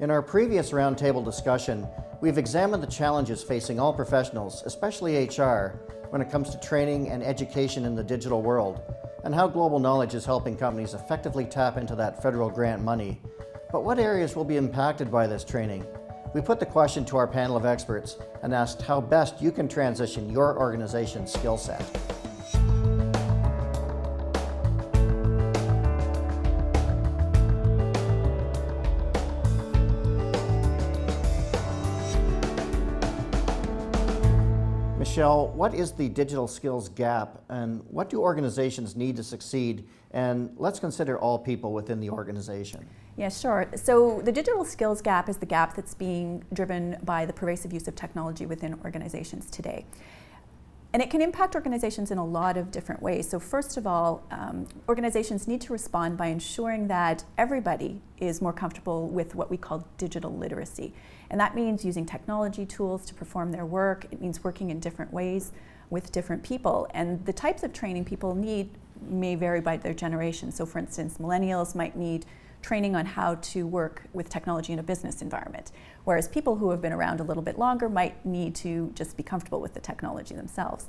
In our previous roundtable discussion, we've examined the challenges facing all professionals, especially HR, when it comes to training and education in the digital world, and how global knowledge is helping companies effectively tap into that federal grant money. But what areas will be impacted by this training? We put the question to our panel of experts and asked how best you can transition your organization's skill set. Michelle, what is the digital skills gap and what do organizations need to succeed? And let's consider all people within the organization. Yeah, sure. So the digital skills gap is the gap that's being driven by the pervasive use of technology within organizations today. And it can impact organizations in a lot of different ways. So first of all, organizations need to respond by ensuring that everybody is more comfortable with what we call digital literacy. And that means using technology tools to perform their work. It means working in different ways with different people. And the types of training people need may vary by their generation. So for instance, millennials might need training on how to work with technology in a business environment, whereas people who have been around a little bit longer might need to just be comfortable with the technology themselves.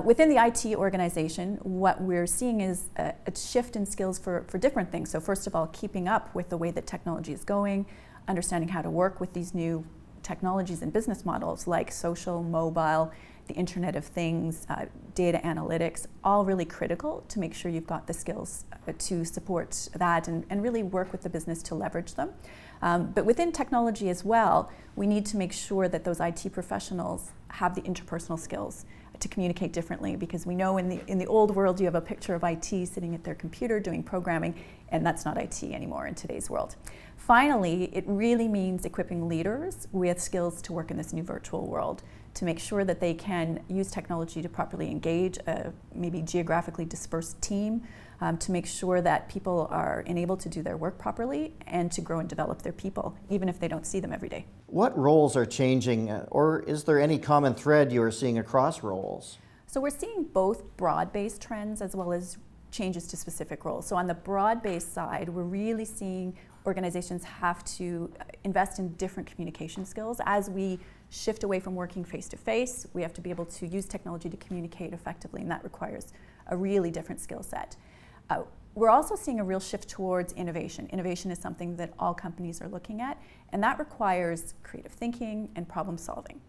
Within the IT organization, what we're seeing is a shift in skills for different things. So first of all, keeping up with the way that technology is going, understanding how to work with these new technologies and business models like social, mobile, the Internet of Things, data analytics, all really critical to make sure you've got the skills to support that and really work with the business to leverage them. But within technology as well, we need to make sure that those IT professionals have the interpersonal skills to communicate differently, because we know in the old world you have a picture of IT sitting at their computer doing programming, and that's not IT anymore in today's world. Finally, it really means equipping leaders with skills to work in this new virtual world, to make sure that they can use technology to properly engage a maybe geographically dispersed team, to make sure that people are enabled to do their work properly and to grow and develop their people, even if they don't see them every day. What roles are changing, or is there any common thread you are seeing across roles? So we're seeing both broad-based trends as well as changes to specific roles. So on the broad-based side, we're really seeing organizations have to invest in different communication skills. As we shift away from working face-to-face, we have to be able to use technology to communicate effectively, and that requires a really different skill set. We're also seeing a real shift towards innovation. Innovation is something that all companies are looking at, and that requires creative thinking and problem solving.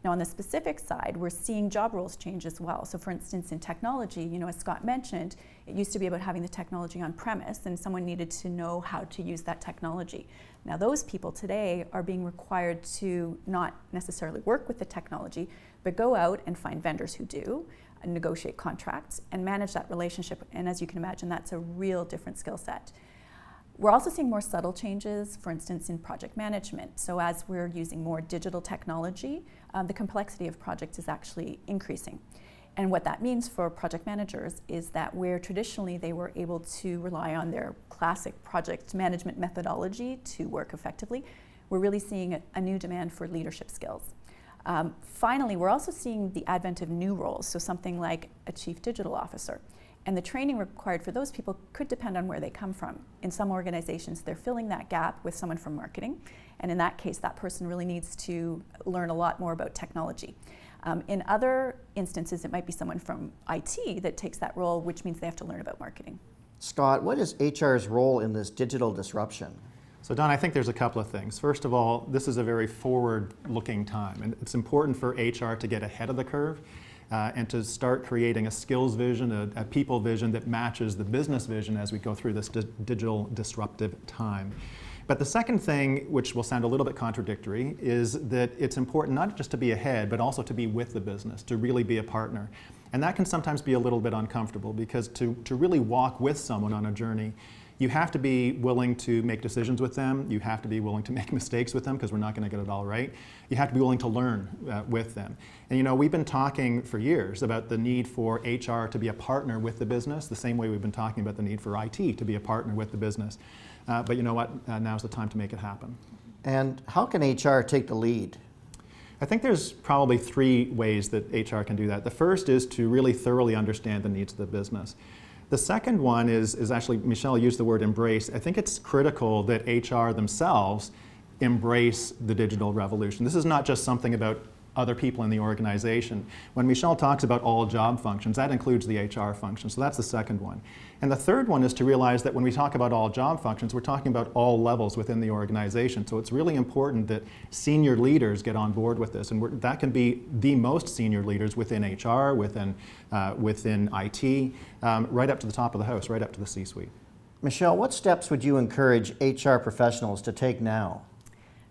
Now on the specific side, we're seeing job roles change as well. So for instance, in technology, as Scott mentioned, it used to be about having the technology on premise and someone needed to know how to use that technology. Now those people today are being required to not necessarily work with the technology, but go out and find vendors who do, and negotiate contracts and manage that relationship. And as you can imagine, that's a real different skill set. We're also seeing more subtle changes, for instance, in project management. So as we're using more digital technology, the complexity of projects is actually increasing. And what that means for project managers is that where traditionally they were able to rely on their classic project management methodology to work effectively, we're really seeing a new demand for leadership skills. Finally, we're also seeing the advent of new roles, so something like a chief digital officer. And the training required for those people could depend on where they come from. In some organizations, they're filling that gap with someone from marketing, and in that case, that person really needs to learn a lot more about technology. In other instances, it might be someone from IT that takes that role, which means they have to learn about marketing. Scott, what is HR's role in this digital disruption? So Don, I think there's a couple of things. First of all, this is a very forward-looking time, and it's important for HR to get ahead of the curve and to start creating a skills vision, a people vision that matches the business vision as we go through this digital disruptive time. But the second thing, which will sound a little bit contradictory, is that it's important not just to be ahead, but also to be with the business, to really be a partner. And that can sometimes be a little bit uncomfortable, because to really walk with someone on a journey, you have to be willing to make decisions with them. You have to be willing to make mistakes with them, because we're not going to get it all right. You have to be willing to learn with them. And we've been talking for years about the need for HR to be a partner with the business, the same way we've been talking about the need for IT to be a partner with the business. But you know what? Now's the time to make it happen. And how can HR take the lead? I think there's probably three ways that HR can do that. The first is to really thoroughly understand the needs of the business. The second one is actually, Michelle used the word embrace. I think it's critical that HR themselves embrace the digital revolution. This is not just something about other people in the organization. When Michelle talks about all job functions, that includes the HR function, so that's the second one. And the third one is to realize that when we talk about all job functions, we're talking about all levels within the organization. So it's really important that senior leaders get on board with this, and that can be the most senior leaders within HR, within IT, right up to the top of the house, right up to the C-suite. Michelle, what steps would you encourage HR professionals to take now?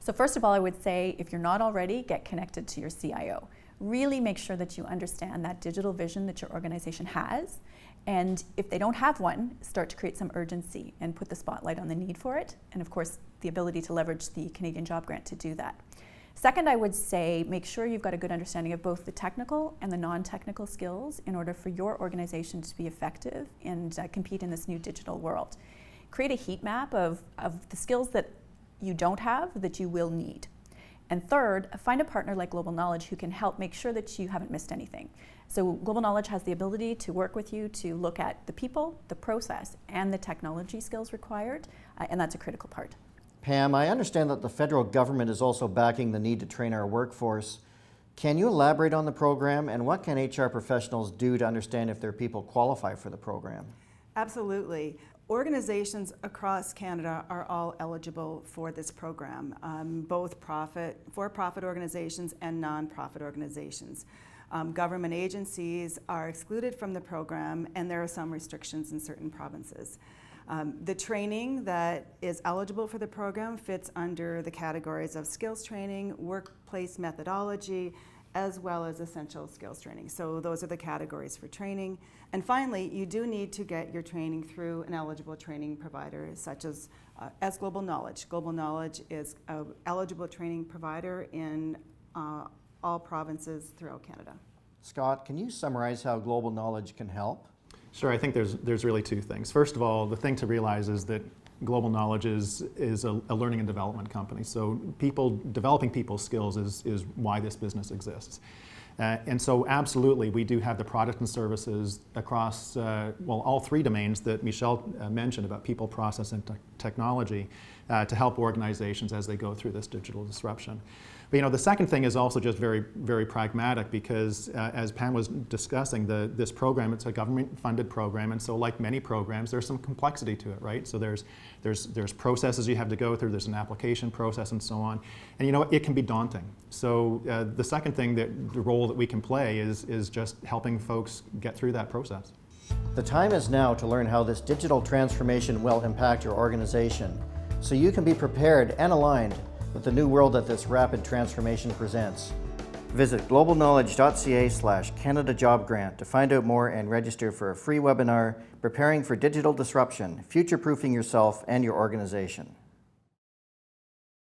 So first of all, I would say if you're not already, get connected to your CIO. Really make sure that you understand that digital vision that your organization has. And if they don't have one, start to create some urgency and put the spotlight on the need for it. And of course, the ability to leverage the Canadian Job Grant to do that. Second, I would say make sure you've got a good understanding of both the technical and the non-technical skills in order for your organization to be effective and compete in this new digital world. Create a heat map of the skills that you don't have that you will need. And third, find a partner like Global Knowledge who can help make sure that you haven't missed anything. So Global Knowledge has the ability to work with you to look at the people, the process, and the technology skills required, and that's a critical part. Pam, I understand that the federal government is also backing the need to train our workforce. Can you elaborate on the program, and what can HR professionals do to understand if their people qualify for the program? Absolutely. Organizations across Canada are all eligible for this program, both for-profit organizations and non-profit organizations. Government agencies are excluded from the program, and there are some restrictions in certain provinces. The training that is eligible for the program fits under the categories of skills training, workplace methodology, as well as essential skills training. So those are the categories for training. And finally, you do need to get your training through an eligible training provider, such as Global Knowledge. Global Knowledge is an eligible training provider in all provinces throughout Canada. Scott, can you summarize how Global Knowledge can help? Sure, I think there's really two things. First of all, the thing to realize is that Global Knowledge is a learning and development company. So developing people's skills is why this business exists. And so absolutely, we do have the product and services across, all three domains that Michelle mentioned about people, process, and technology to help organizations as they go through this digital disruption. But the second thing is also just very, very pragmatic because as Pam was discussing, this program, it's a government-funded program, and so like many programs, there's some complexity to it, right? So there's processes you have to go through, there's an application process and so on, and it can be daunting. So the second thing, the role that we can play is just helping folks get through that process. The time is now to learn how this digital transformation will impact your organization, so you can be prepared and aligned with the new world that this rapid transformation presents. Visit globalknowledge.ca/Canada Job Grant to find out more and register for a free webinar, Preparing for Digital Disruption, Future-Proofing Yourself and Your Organization.